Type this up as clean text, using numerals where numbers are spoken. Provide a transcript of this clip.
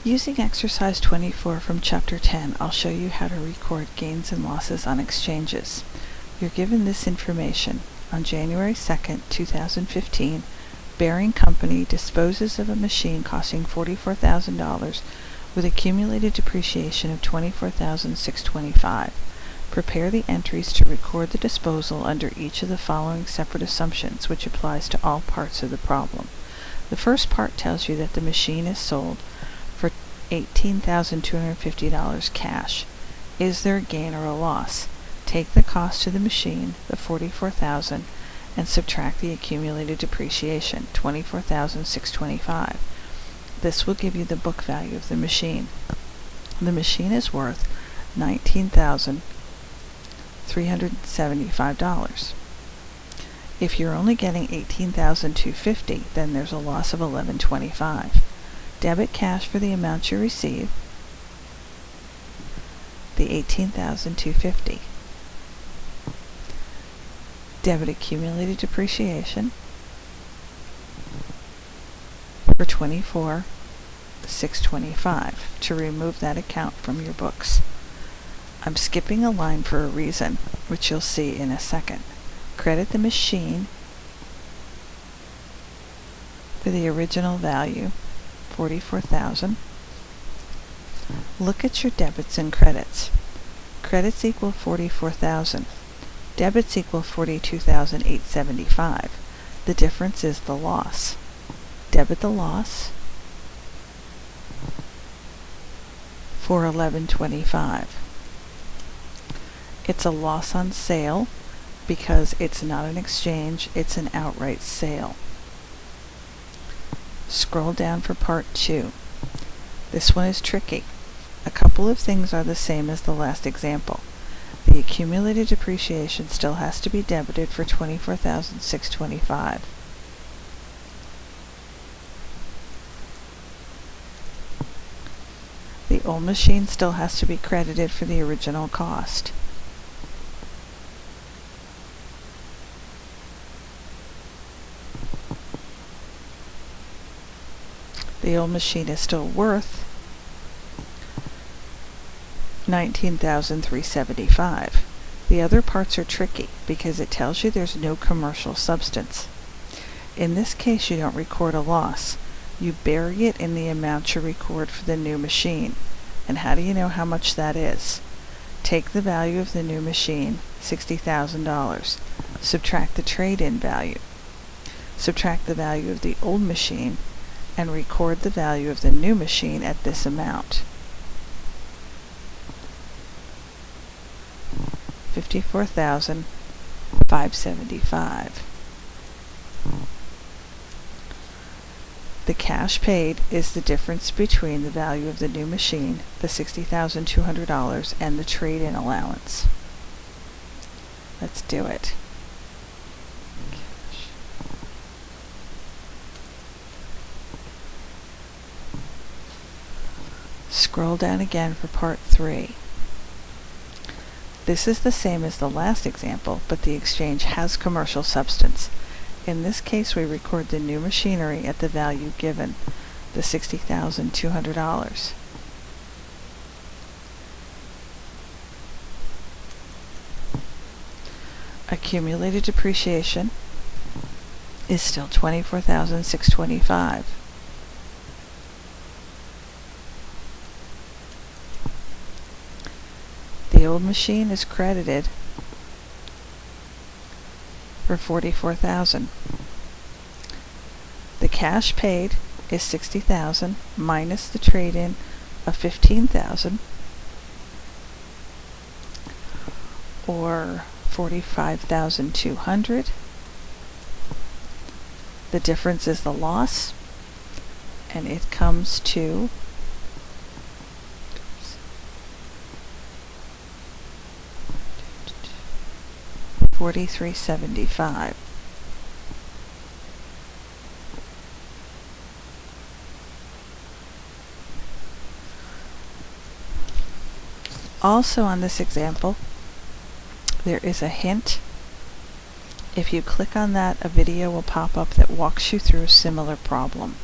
Using exercise 24 from chapter 10, I'll show you how to record gains and losses on exchanges. You're given this information. On January 2nd, 2015, Bearing Company disposes of a machine costing $44,000 with accumulated depreciation of $24,625. Prepare the entries to record the disposal under each of the following separate assumptions, which applies to all parts of the problem. The first part tells you that the machine is sold for $18,250 cash. Is there a gain or a loss? Take the cost to the machine, the $44,000, and subtract the accumulated depreciation, $24,625. This will give you the book value of the machine. The machine is worth $19,375. If you're only getting $18,250, then there's a loss of $1125. Debit cash for the amount you receive, the $18,250. Debit accumulated depreciation for $24,625 to remove that account from your books. I'm skipping a line for a reason, which you'll see in a second. Credit the machine for the original value, $44,000. Look at your debits and credits. Credits equal $44,000. Debits equal $42,875. The difference is the loss. Debit the loss for $1125. It's a loss on sale because it's not an exchange, it's an outright sale. Scroll down for part 2. This one is tricky. A couple of things are the same as the last example. The accumulated depreciation still has to be debited for $24,625. The old machine still has to be credited for the original cost. The old machine is still worth $19,375. The other parts are tricky because it tells you there's no commercial substance. In this case, you don't record a loss. You bury it in the amount you record for the new machine. And how do you know how much that is? Take the value of the new machine, $60,000. Subtract the trade-in value. Subtract the value of the old machine and record the value of the new machine at this amount. $54,575. The cash paid is the difference between the value of the new machine, the $60,200, and the trade-in allowance. Let's do it. Scroll down again for part 3. This is the same as the last example, but the exchange has commercial substance. In this case, we record the new machinery at the value given, the $60,200. Accumulated depreciation is still $24,625. The old machine is credited for $44,000. The cash paid is $60,000 minus the trade-in of $15,000, or $45,200. The difference is the loss, and it comes to $43.75. Also on this example, there is a hint. If you click on that, a video will pop up that walks you through a similar problem.